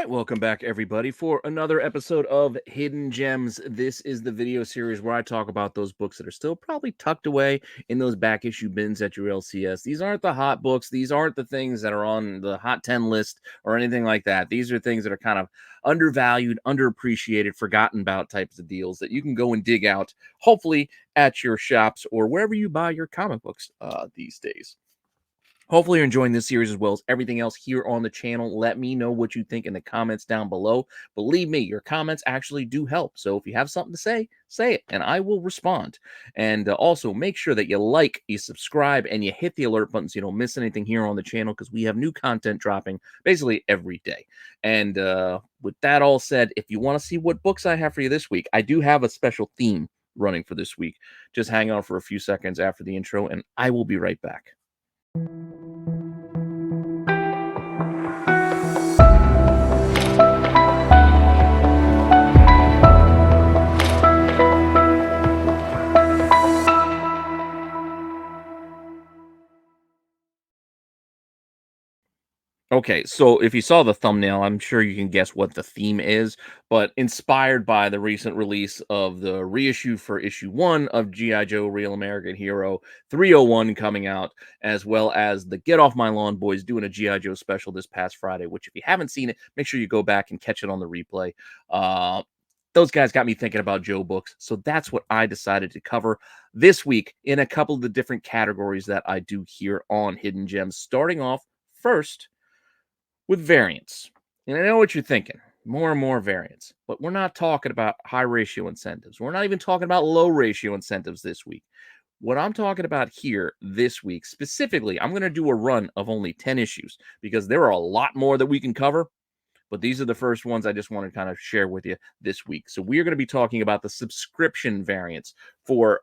right, welcome back, everybody, for another episode of Hidden Gems. This is the video series where I talk about those books that are still probably tucked away in those back issue bins at your LCS. These aren't the hot books. These aren't the things that are on the hot 10 list or anything like that. These are things that are kind of undervalued, underappreciated, forgotten about types of deals that you can go and dig out, hopefully at your shops or wherever you buy your comic books these days. Hopefully you're enjoying this series as well as everything else here on the channel. Let me know what you think in the comments down below. Believe me, your comments actually do help. So if you have something to say it, and I will respond. And also make sure that you like, you subscribe, and you hit the alert button so you don't miss anything here on the channel because we have new content dropping basically every day. And with that all said, if you want to see what books I have for you this week, I do have a special theme running for this week. Just hang on for a few seconds after the intro, and I will be right back. Okay, so if you saw the thumbnail, I'm sure you can guess what the theme is, but inspired by the recent release of the reissue for issue 1 of G.I. Joe Real American Hero 301 coming out, as well as the Get Off My Lawn Boys doing a G.I. Joe special this past Friday, which if you haven't seen it, make sure you go back and catch it on the replay. Those guys got me thinking about Joe books, so that's what I decided to cover this week in a couple of the different categories that I do here on Hidden Gems, starting off first with variants. And I know what you're thinking, more and more variants, but we're not talking about high ratio incentives. We're not even talking about low ratio incentives this week. What I'm talking about here this week, specifically, I'm going to do a run of only 10 issues because there are a lot more that we can cover, but these are the first ones I just want to kind of share with you this week. So we are going to be talking about the subscription variants for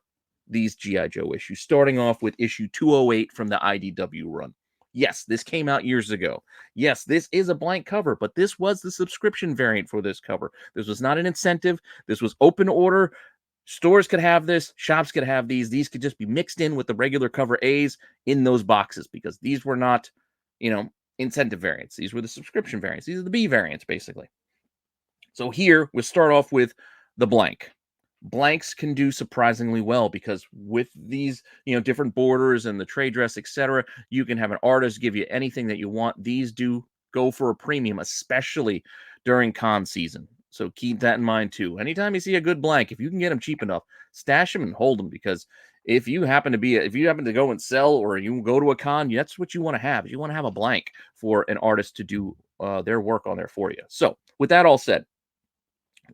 these G.I. Joe issues, starting off with issue 208 from the IDW run. Yes, this came out years ago. Yes, this is a blank cover, but this was the subscription variant for this cover. This was not an incentive. This was open order. Stores could have this. Shops could have these. These could just be mixed in with the regular cover A's in those boxes because these were not, incentive variants. These were the subscription variants. These are the B variants, basically. So here, we'll start off with the blank. Blanks can do surprisingly well because with these, different borders and the trade dress, etc., you can have an artist give you anything that you want. These do go for a premium, especially during con season. So keep that in mind too. Anytime you see a good blank, if you can get them cheap enough, stash them and hold them because if you happen to go and sell or you go to a con, that's what you want to have. You want to have a blank for an artist to do their work on there for you. So with that all said,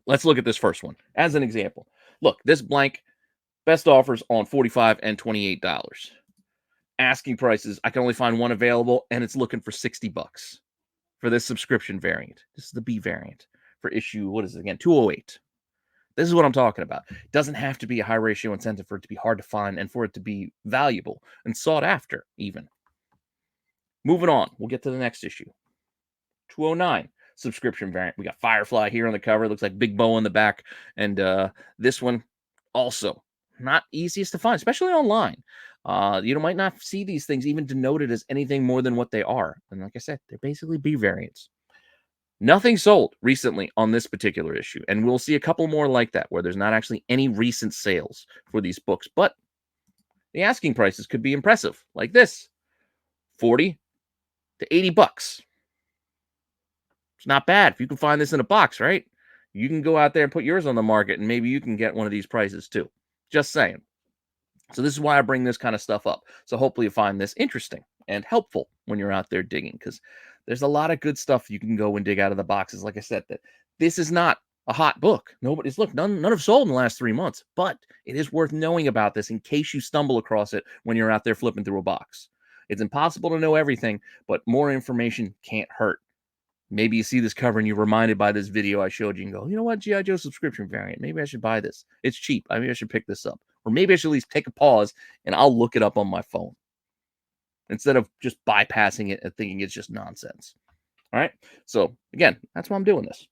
let's look at this first one as an example. Look, this blank, best offers on $45 and $28. Asking prices, I can only find one available, and it's looking for $60 for this subscription variant. This is the B variant for issue, what is it again, 208. This is what I'm talking about. It doesn't have to be a high ratio incentive for it to be hard to find and for it to be valuable and sought after, even. Moving on, we'll get to the next issue. 209. Subscription variant. We got Firefly here on the cover. It looks like Big Bow on the back. And this one also not easiest to find, especially online. You might not see these things even denoted as anything more than what they are. And like I said, they're basically B variants. Nothing sold recently on this particular issue. And we'll see a couple more like that where there's not actually any recent sales for these books. But the asking prices could be impressive, like this. 40 to $80. It's not bad if you can find this in a box, right? You can go out there and put yours on the market, and maybe you can get one of these prices too. Just saying. So this is why I bring this kind of stuff up. So hopefully you find this interesting and helpful when you're out there digging, because there's a lot of good stuff you can go and dig out of the boxes. Like I said, that this is not a hot book. None have sold in the last 3 months, but it is worth knowing about this in case you stumble across it when you're out there flipping through a box. It's impossible to know everything, but more information can't hurt. Maybe you see this cover and you're reminded by this video I showed you and go, you know what, G.I. Joe subscription variant. Maybe I should buy this. It's cheap. Maybe I should pick this up. Or maybe I should at least take a pause and I'll look it up on my phone instead of just bypassing it and thinking it's just nonsense. All right. So again, that's why I'm doing this.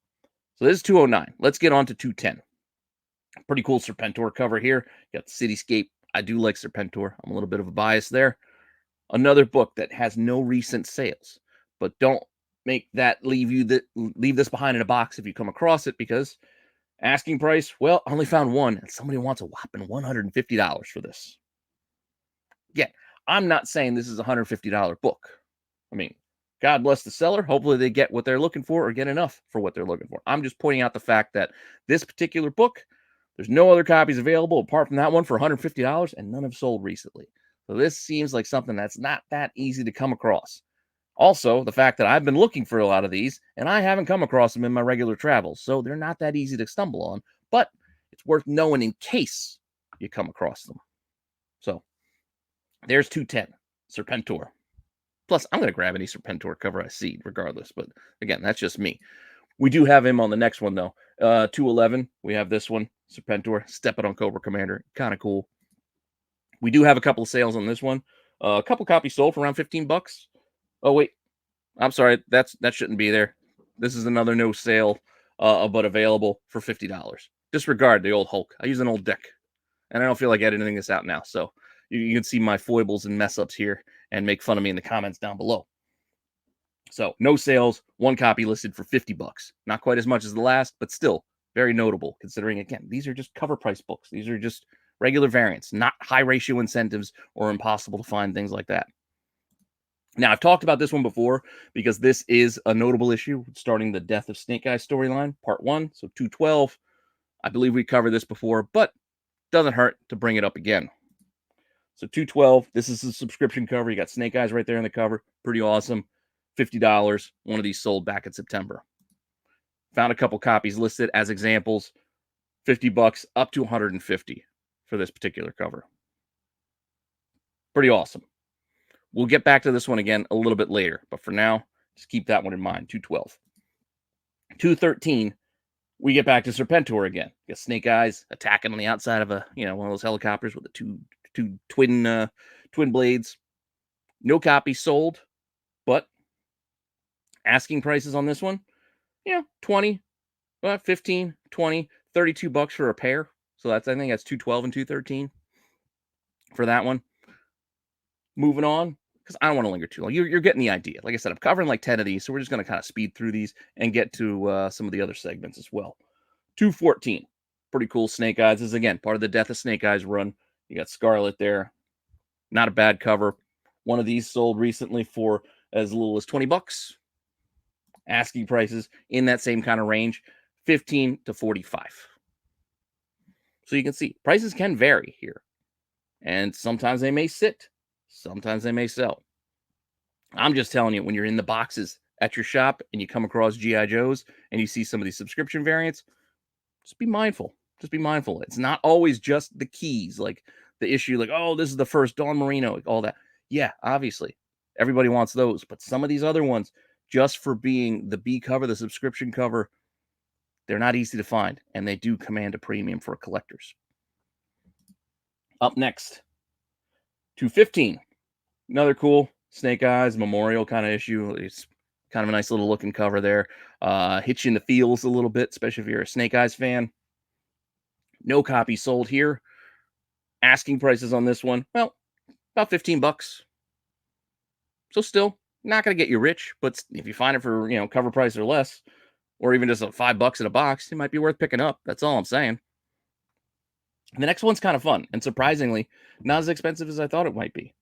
So this is 209. Let's get on to 210. Pretty cool Serpentor cover here. Got the cityscape. I do like Serpentor. I'm a little bit of a bias there. Another book that has no recent sales, but don't leave this behind in a box if you come across it, because asking price, well, I only found one, and somebody wants a whopping $150 for this. Yeah, I'm not saying this is a $150 book. I mean, God bless the seller. Hopefully they get what they're looking for or get enough for what they're looking for. I'm just pointing out the fact that this particular book, there's no other copies available apart from that one for $150, and none have sold recently. So this seems like something that's not that easy to come across. Also, the fact that I've been looking for a lot of these and I haven't come across them in my regular travels. So they're not that easy to stumble on, but it's worth knowing in case you come across them. So there's 210, Serpentor. Plus, I'm going to grab any Serpentor cover I see regardless. But again, that's just me. We do have him on the next one, though. 211, we have this one, Serpentor, Step It on Cobra Commander. Kind of cool. We do have a couple of sales on this one. A couple copies sold for around $15. Oh, wait. I'm sorry. That shouldn't be there. This is another no sale, but available for $50. Disregard the old Hulk. I use an old deck, and I don't feel like editing this out now. So you can see my foibles and mess ups here and make fun of me in the comments down below. So no sales, one copy listed for $50. Not quite as much as the last, but still very notable considering, again, these are just cover price books. These are just regular variants, not high ratio incentives or impossible to find things like that. Now, I've talked about this one before because this is a notable issue starting the Death of Snake Eyes storyline, part 1, so 212. I believe we covered this before, but doesn't hurt to bring it up again. So 212, this is a subscription cover. You got Snake Eyes right there in the cover. Pretty awesome. $50. One of these sold back in September. Found a couple copies listed as examples. $50 up to $150 for this particular cover. Pretty awesome. We'll get back to this one again a little bit later, but for now, just keep that one in mind. 212. 213, we get back to Serpentor again. Got Snake Eyes attacking on the outside of one of those helicopters with the two twin blades. No copies sold, but asking prices on this one, 20, 15, 20, $32 for a pair. So I think that's 212 and 213 for that one. Moving on, because I don't want to linger too long. You're getting the idea. Like I said, I'm covering like 10 of these, so we're just going to kind of speed through these and get to some of the other segments as well. 214, pretty cool Snake Eyes. This is, again, part of the Death of Snake Eyes run. You got Scarlet there. Not a bad cover. One of these sold recently for as little as $20. Asking prices in that same kind of range, 15 to 45. So you can see prices can vary here. And sometimes they may sit. Sometimes they may sell. I'm just telling you, when you're in the boxes at your shop and you come across G.I. Joes and you see some of these subscription variants, just be mindful. Just be mindful. It's not always just the keys, like the issue, like, oh, this is the first Dawn Marino, like all that. Yeah, obviously, everybody wants those. But some of these other ones, just for being the B cover, the subscription cover, they're not easy to find, and they do command a premium for collectors. Up next, 215. Another cool Snake Eyes memorial kind of issue. It's kind of a nice little looking cover there. Hits you in the feels a little bit, especially if you're a Snake Eyes fan. No copy sold here. Asking prices on this one, well, about $15. So still not going to get you rich, but if you find it for, cover price or less, or even just $5 in a box, it might be worth picking up. That's all I'm saying. The next one's kind of fun and surprisingly not as expensive as I thought it might be.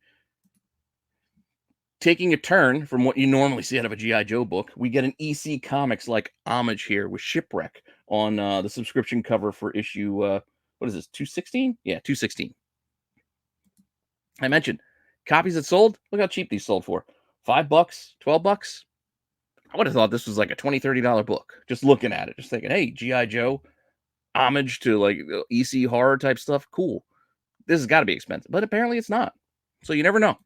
Taking a turn from what you normally see out of a G.I. Joe book, we get an EC Comics like homage here with Shipwreck on the subscription cover for issue, what is this, 216? Yeah, 216. I mentioned copies that sold. Look how cheap these sold for. $5, $12. I would have thought this was like a $20, $30 book. Just looking at it, just thinking, hey, G.I. Joe, homage to like EC horror type stuff. Cool. This has got to be expensive, but apparently it's not. So you never know.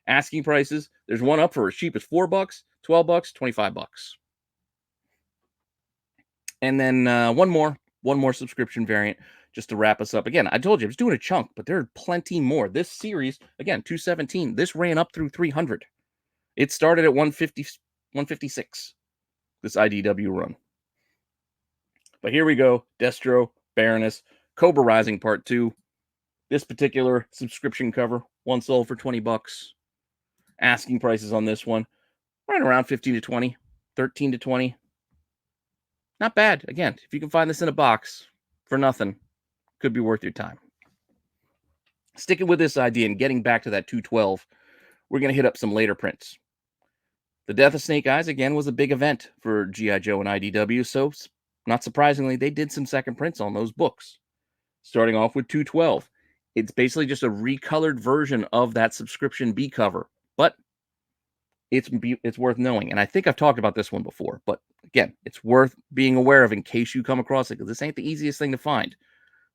Asking prices, there's one up for as cheap as $4, $12, $25. And then one more subscription variant just to wrap us up. Again, I told you I was doing a chunk, but there are plenty more. This series, again, 217, this ran up through 300. It started at 150, 156, this IDW run. But here we go. Destro, Baroness, Cobra Rising Part 2. This particular subscription cover, one sold for $20. Asking prices on this one, right around 15 to 20. 13 to 20. Not bad. Again, if you can find this in a box for nothing, could be worth your time. Sticking with this idea and getting back to that 212, we're going to hit up some later prints. The death of Snake Eyes, again, was a big event for G.I. Joe and IDW, so not surprisingly, they did some second prints on those books. Starting off with 212. It's basically just a recolored version of that subscription B cover, but it's worth knowing. And I think I've talked about this one before, but again, it's worth being aware of in case you come across it, because this ain't the easiest thing to find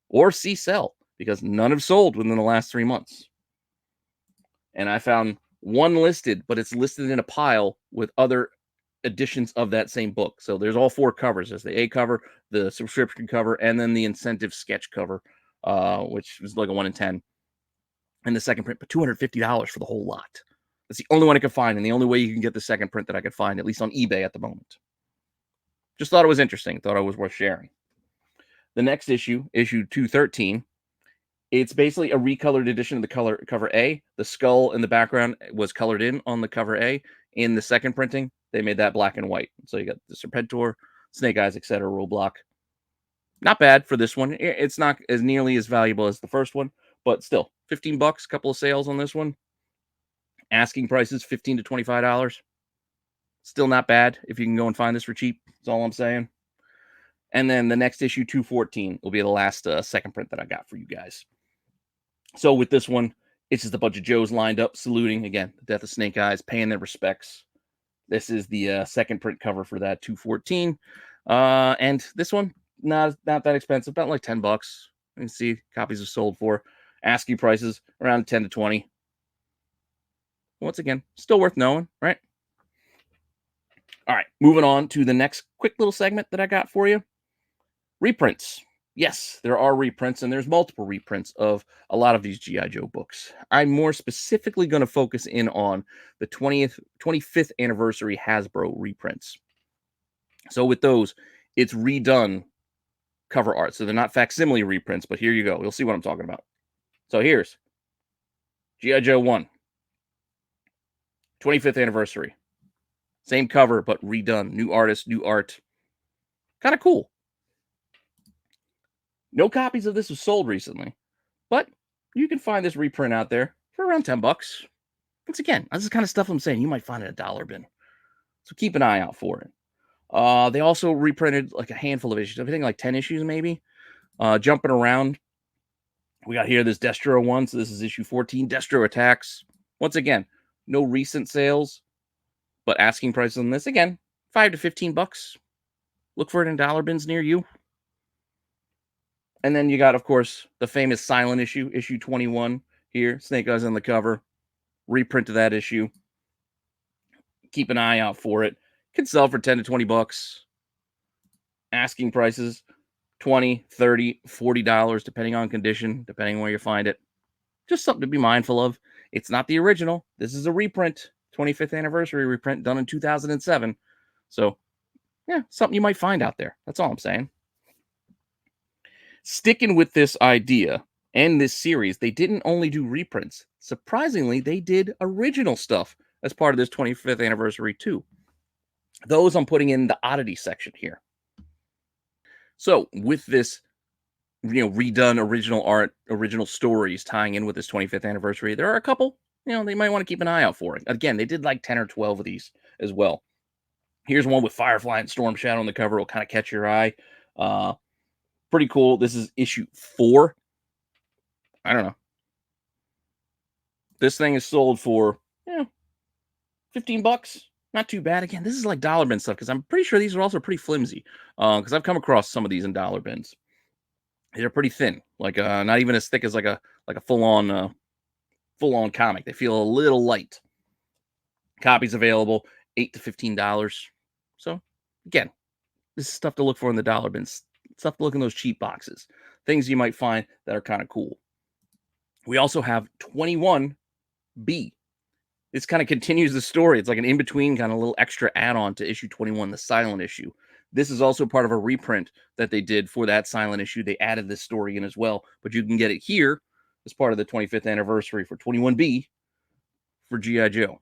or see sell, because none have sold within the last 3 months. And I found one listed, but it's listed in a pile with other editions of that same book. So there's all 4 covers. There's the A cover, the subscription cover, and then the incentive sketch cover, which was like a 1 in 10. And the second print, but $250 for the whole lot. That's the only one I could find, and the only way you can get the second print that I could find, at least on eBay at the moment. Just thought it was interesting. Thought it was worth sharing. The next issue, issue 213, it's basically a recolored edition of the cover A. The skull in the background was colored in on the cover A. In the second printing, they made that black and white. So you got the Serpentor, Snake Eyes, etc. rule block. Not bad for this one. It's not as nearly as valuable as the first one, but still, $15, couple of sales on this one. Asking prices $15 to $25. Still not bad if you can go and find this for cheap. That's all I'm saying. And then the next issue, 214, will be the last second print that I got for you guys. So with this one, it's just a bunch of Joes lined up, saluting, again, the death of Snake Eyes, paying their respects. This is the second print cover for that 214. And this one, not that expensive, about like $10. You can see copies are sold for. Asking prices around 10 to 20. Once again, still worth knowing, right? All right, moving on to the next quick little segment that I got for you. Reprints. Yes, there are reprints, and there's multiple reprints of a lot of these G.I. Joe books. I'm more specifically going to focus in on the 25th anniversary Hasbro reprints. So with those, it's redone cover art. So they're not facsimile reprints, but here you go. You'll see what I'm talking about. So here's G.I. Joe 1. 25th anniversary. Same cover, but redone. New artist, new art. Kind of cool. No copies of this have sold recently, but you can find this reprint out there for around $10. Once again, this is the kind of stuff I'm saying you might find in a dollar bin. So keep an eye out for it. They also reprinted like a handful of issues. I think like 10 issues maybe. Jumping around. We got here this Destro one. So this is issue 14. Destro Attacks. Once again, no recent sales, but asking prices on this, again, $5 to $15. Look for it in dollar bins near you. And then you got, of course, the famous silent issue, issue 21 here. Snake Eyes on the cover. Reprint of that issue. Keep an eye out for it. Can sell for 10 to 20 bucks. Asking prices, $20, $30, $40, depending on condition, depending where you find it. Just something to be mindful of. It's not the original. This is a reprint. 25th anniversary reprint done in 2007. So, yeah, something you might find out there. That's all I'm saying. Sticking with this idea and this series, they didn't only do reprints. Surprisingly, they did original stuff as part of this 25th anniversary too. Those I'm putting in the oddity section here. So with this, redone original art, original stories tying in with this 25th anniversary, there are a couple, they might want to keep an eye out for it. Again, they did like 10 or 12 of these as well. Here's one with Firefly and Storm Shadow on the cover. Will kind of catch your eye. Pretty cool. This is issue 4. I don't know. This thing is sold for, $15. Not too bad. Again, this is like dollar bin stuff because I'm pretty sure these are also pretty flimsy. Because I've come across some of these in dollar bins. They're pretty thin, like not even as thick as like a full-on comic. They feel a little light. Copies available, $8 to $15. So again, this is stuff to look for in the dollar bins. Stuff to look in those cheap boxes. Things you might find that are kind of cool. We also have 21B. This kind of continues the story. It's like an in-between kind of little extra add-on to issue 21, the silent issue. This is also part of a reprint that they did for that silent issue. They added this story in as well, but you can get it here as part of the 25th anniversary for 21B for G.I. Joe.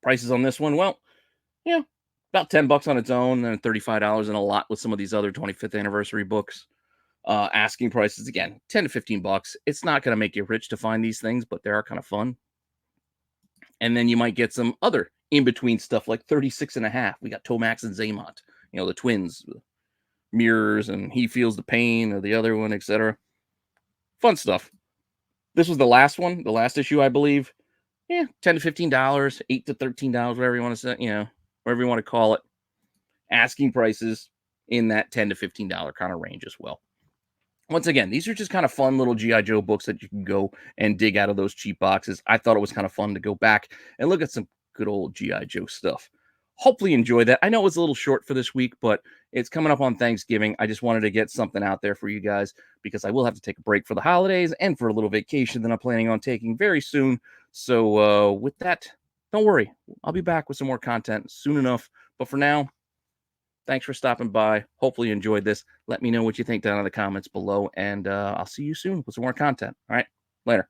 Prices on this one, well, About $10 on its own, and $35 in a lot with some of these other 25th anniversary books. Asking prices again, 10 to $15. It's not going to make you rich to find these things, but they are kind of fun. And then you might get some other in between stuff like 36 and a half. We got Tomax and Zaymont, the twins, mirrors, and He Feels the Pain, or the other one, etc. Fun stuff. This was the last one, the last issue, I believe. Yeah, $10 to $15, $8 to $13, whatever you want to say, whatever you want to call it. Asking prices in that $10 to $15 kind of range as well. Once again, these are just kind of fun little G.I. Joe books that you can go and dig out of those cheap boxes. I thought it was kind of fun to go back and look at some good old G.I. Joe stuff. Hopefully you enjoyed that. I know it was a little short for this week, but it's coming up on Thanksgiving. I just wanted to get something out there for you guys because I will have to take a break for the holidays and for a little vacation that I'm planning on taking very soon. So with that, don't worry. I'll be back with some more content soon enough. But for now, thanks for stopping by. Hopefully you enjoyed this. Let me know what you think down in the comments below, and I'll see you soon with some more content. All right, later.